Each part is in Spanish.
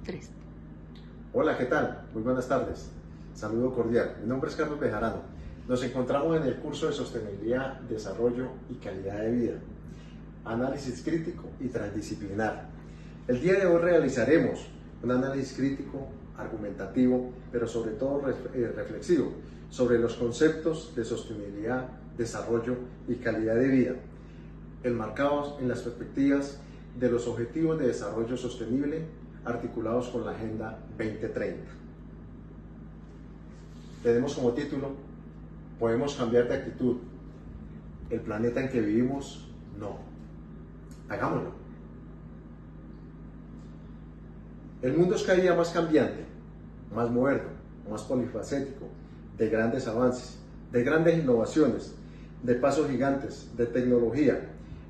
3. Hola, ¿qué tal? Muy buenas tardes. Saludo cordial. Mi nombre es Carlos Bejarano. Nos encontramos en el curso de Sostenibilidad, Desarrollo y Calidad de Vida, Análisis Crítico y Transdisciplinar. El día de hoy realizaremos un análisis crítico, argumentativo, pero sobre todo reflexivo, sobre los conceptos de sostenibilidad, desarrollo y calidad de vida, enmarcados en las perspectivas de los Objetivos de Desarrollo Sostenible articulados con la Agenda 2030. Tenemos como título: podemos cambiar de actitud. El planeta en que vivimos, no. Hagámoslo. El mundo es cada día más cambiante, más moderno, más polifacético, de grandes avances, de grandes innovaciones, de pasos gigantes, de tecnología.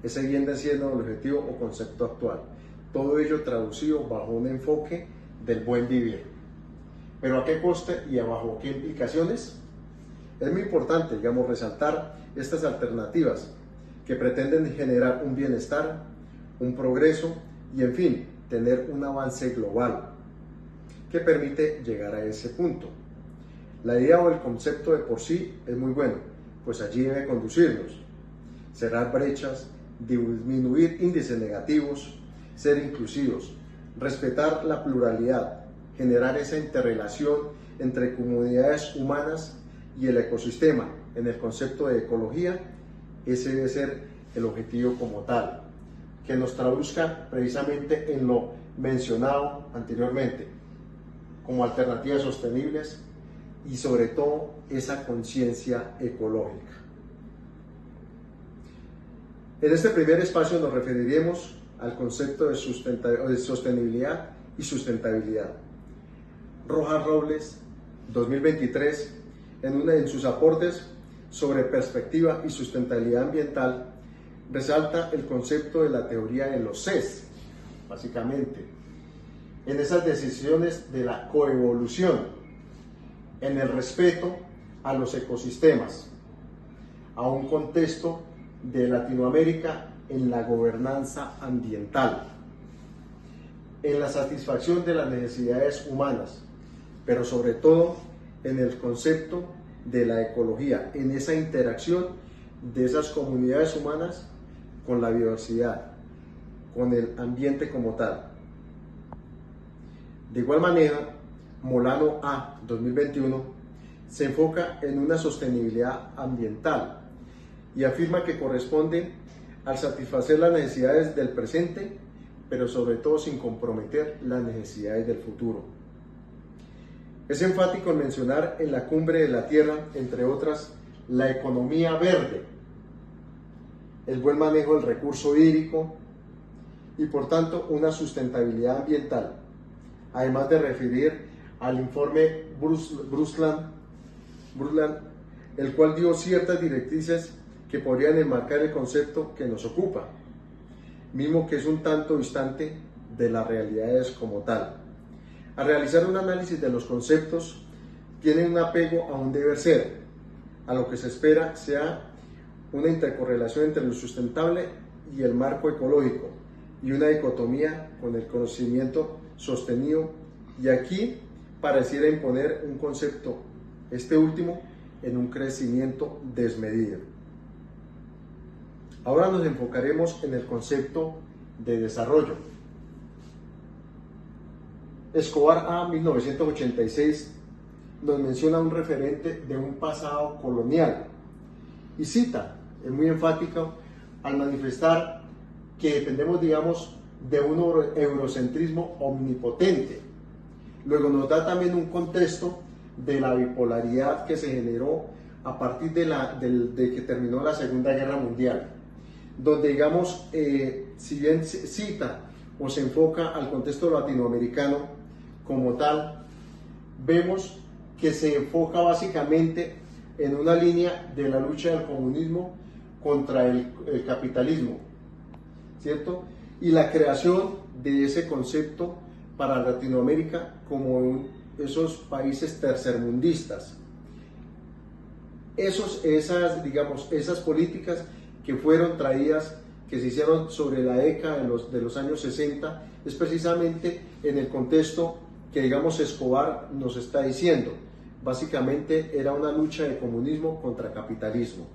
Ese viene siendo el objetivo o concepto actual. Todo ello traducido bajo un enfoque del buen vivir. ¿Pero a qué coste y bajo qué implicaciones? Es muy importante, resaltar estas alternativas que pretenden generar un bienestar, un progreso y, en fin, tener un avance global que permite llegar a ese punto. La idea o el concepto de por sí es muy bueno, pues allí debe conducirnos. Cerrar brechas, disminuir índices negativos, ser inclusivos, respetar la pluralidad, generar esa interrelación entre comunidades humanas y el ecosistema. En el concepto de ecología, ese debe ser el objetivo como tal, que nos traduzca precisamente en lo mencionado anteriormente, como alternativas sostenibles y sobre todo esa conciencia ecológica. En este primer espacio nos referiremos al concepto de sostenibilidad y sustentabilidad. Rojas Robles, 2023, en sus aportes sobre perspectiva y sustentabilidad ambiental, resalta el concepto de la teoría de los Cs, básicamente, en esas decisiones de la coevolución, en el respeto a los ecosistemas, a un contexto de Latinoamérica en la gobernanza ambiental, en la satisfacción de las necesidades humanas, pero sobre todo en el concepto de la ecología, en esa interacción de esas comunidades humanas con la biodiversidad, con el ambiente como tal. De igual manera, Molano A, 2021, se enfoca en una sostenibilidad ambiental y afirma que corresponde al satisfacer las necesidades del presente, pero sobre todo sin comprometer las necesidades del futuro. Es enfático en mencionar en la Cumbre de la Tierra, entre otras, la economía verde, el buen manejo del recurso hídrico y, por tanto, una sustentabilidad ambiental, además de referir al informe Brundtland, el cual dio ciertas directrices que podrían enmarcar el concepto que nos ocupa, mismo que es un tanto distante de las realidades como tal. Al realizar un análisis de los conceptos, tienen un apego a un deber ser, a lo que se espera sea una intercorrelación entre lo sustentable y el marco ecológico, y una dicotomía con el conocimiento sostenido, y aquí pareciera imponer un concepto, este último, en un crecimiento desmedido. Ahora nos enfocaremos en el concepto de desarrollo. Escobar A, 1986, nos menciona un referente de un pasado colonial y cita, es muy enfático al manifestar que dependemos, de un eurocentrismo omnipotente. Luego nos da también un contexto de la bipolaridad que se generó a partir de que terminó la Segunda Guerra Mundial, donde si bien cita o se enfoca al contexto latinoamericano como tal, vemos que se enfoca básicamente en una línea de la lucha del comunismo contra el capitalismo, ¿cierto? Y la creación de ese concepto para Latinoamérica como esos países tercermundistas. Esas políticas que fueron traídas, que se hicieron sobre la década de los años 60, es precisamente en el contexto que, digamos, Escobar nos está diciendo. Básicamente era una lucha de comunismo contra capitalismo.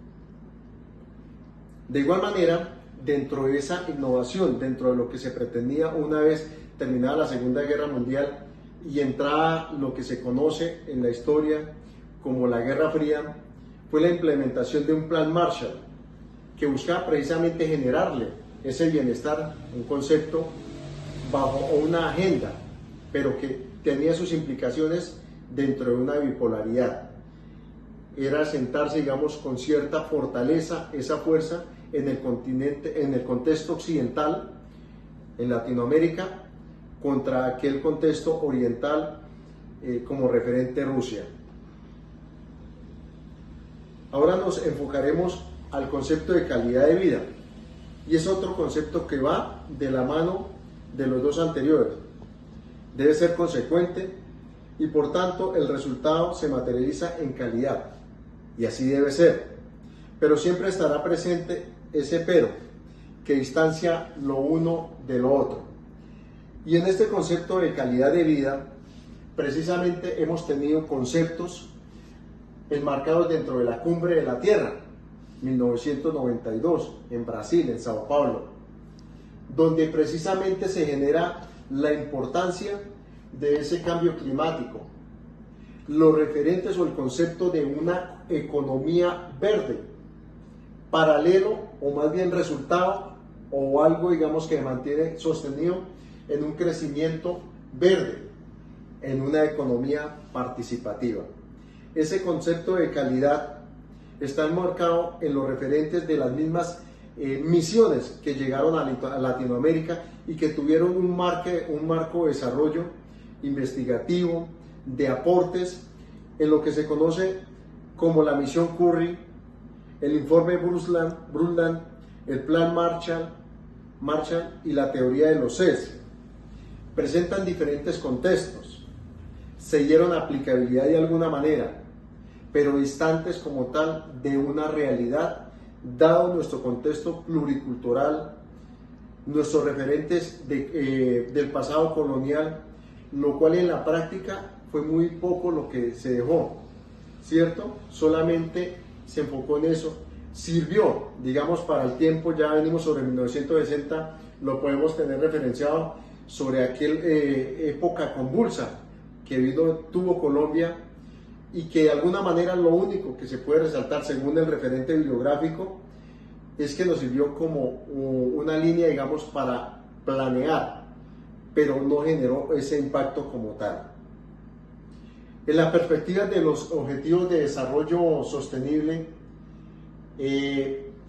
De igual manera, dentro de esa innovación, dentro de lo que se pretendía una vez terminada la Segunda Guerra Mundial y entrada lo que se conoce en la historia como la Guerra Fría, fue la implementación de un plan Marshall que buscaba precisamente generarle ese bienestar, un concepto bajo una agenda, pero que tenía sus implicaciones dentro de una bipolaridad. Era sentarse, digamos, con cierta fortaleza, esa fuerza en el continente, en el contexto occidental, en Latinoamérica, contra aquel contexto oriental como referente Rusia. Ahora nos enfocaremos al concepto de calidad de vida, y es otro concepto que va de la mano de los dos anteriores. Debe ser consecuente y por tanto el resultado se materializa en calidad, y así debe ser, pero siempre estará presente ese pero que distancia lo uno de lo otro. Y en este concepto de calidad de vida precisamente hemos tenido conceptos enmarcados dentro de la Cumbre de la Tierra 1992 en Brasil, en Sao Paulo, donde precisamente se genera la importancia de ese cambio climático, los referentes o el concepto de una economía verde, paralelo o más bien resultado o algo, digamos, que mantiene sostenido en un crecimiento verde, en una economía participativa. Ese concepto de calidad está enmarcado en los referentes de las mismas misiones que llegaron a Latinoamérica y que tuvieron un marco de desarrollo investigativo, de aportes, en lo que se conoce como la misión Curry, el informe Brundtland, el plan Marshall y la teoría de los CES. Presentan diferentes contextos, se dieron aplicabilidad de alguna manera, pero distantes como tal de una realidad, dado nuestro contexto pluricultural, nuestros referentes del pasado colonial, lo cual en la práctica fue muy poco lo que se dejó, ¿cierto? Solamente se enfocó en eso, sirvió, digamos, para el tiempo. Ya venimos sobre 1960, lo podemos tener referenciado sobre aquella época convulsa que tuvo Colombia, y que de alguna manera lo único que se puede resaltar según el referente bibliográfico es que nos sirvió como una línea, digamos, para planear, pero no generó ese impacto como tal. En la perspectiva de los objetivos de desarrollo sostenible,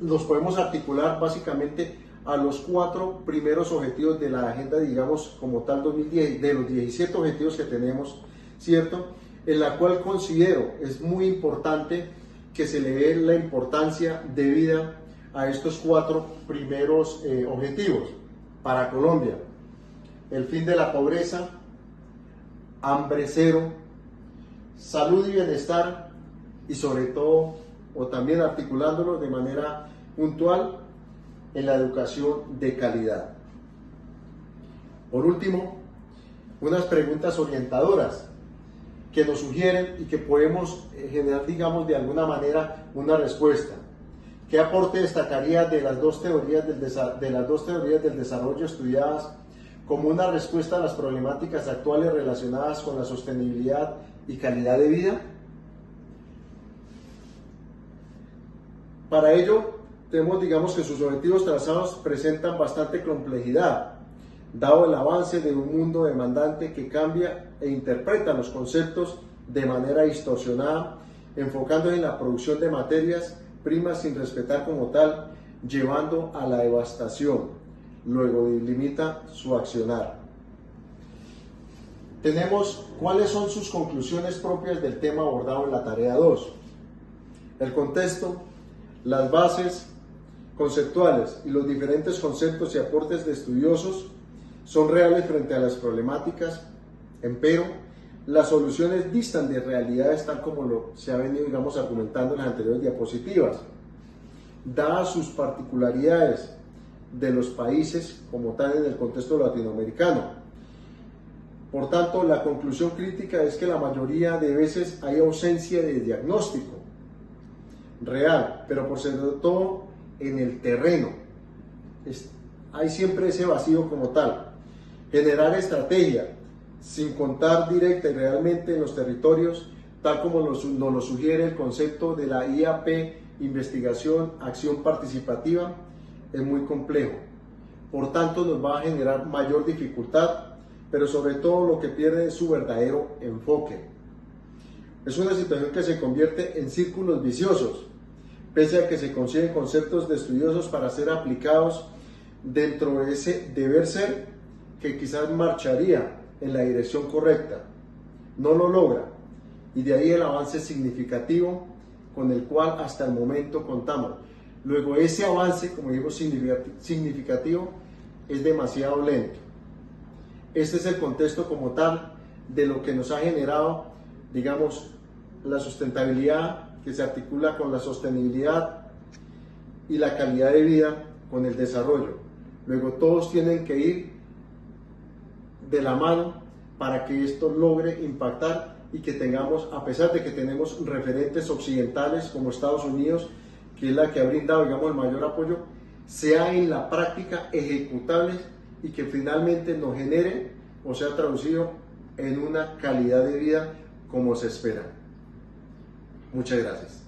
los podemos articular básicamente a los 4 primeros objetivos de la agenda, digamos, como tal 2010, de los 17 objetivos que tenemos, ¿cierto? En la cual considero es muy importante que se le dé la importancia debida a estos 4 primeros objetivos para Colombia: el fin de la pobreza, hambre cero, salud y bienestar, y sobre todo, o también articulándolo de manera puntual, en la educación de calidad. Por último, unas preguntas orientadoras que nos sugieren y que podemos generar, digamos, de alguna manera una respuesta. ¿Qué aporte destacaría de las dos teorías del desarrollo estudiadas como una respuesta a las problemáticas actuales relacionadas con la sostenibilidad y calidad de vida? Para ello, tenemos, digamos, que sus objetivos trazados presentan bastante complejidad, dado el avance de un mundo demandante que cambia e interpreta los conceptos de manera distorsionada, enfocándose en la producción de materias primas sin respetar como tal, llevando a la devastación. Luego limita su accionar. Tenemos cuáles son sus conclusiones propias del tema abordado en la tarea 2. El contexto, las bases conceptuales y los diferentes conceptos y aportes de estudiosos son reales frente a las problemáticas, empero las soluciones distan de realidades tal como se ha venido, digamos, argumentando en las anteriores diapositivas. Dadas sus particularidades de los países como tal en el contexto latinoamericano, Por tanto, la conclusión crítica es que la mayoría de veces hay ausencia de diagnóstico real, pero por sobre todo en el terreno. Hay siempre ese vacío como tal. Generar estrategia sin contar directa y realmente en los territorios, tal como nos lo sugiere el concepto de la IAP, investigación, acción participativa, es muy complejo. Por tanto, nos va a generar mayor dificultad, pero sobre todo lo que pierde es su verdadero enfoque. Es una situación que se convierte en círculos viciosos, pese a que se consiguen conceptos estudiosos para ser aplicados dentro de ese deber ser que quizás marcharía en la dirección correcta. No lo logra, y de ahí el avance significativo con el cual hasta el momento contamos. Luego ese avance, como digo, significativo, es demasiado lento. Este es el contexto como tal de lo que nos ha generado, digamos, la sustentabilidad que se articula con la sostenibilidad y la calidad de vida con el desarrollo. Luego todos tienen que ir de la mano para que esto logre impactar y que tengamos, a pesar de que tenemos referentes occidentales como Estados Unidos, que es la que ha brindado, digamos, el mayor apoyo, sea en la práctica ejecutable y que finalmente nos genere o sea traducido en una calidad de vida como se espera. Muchas gracias.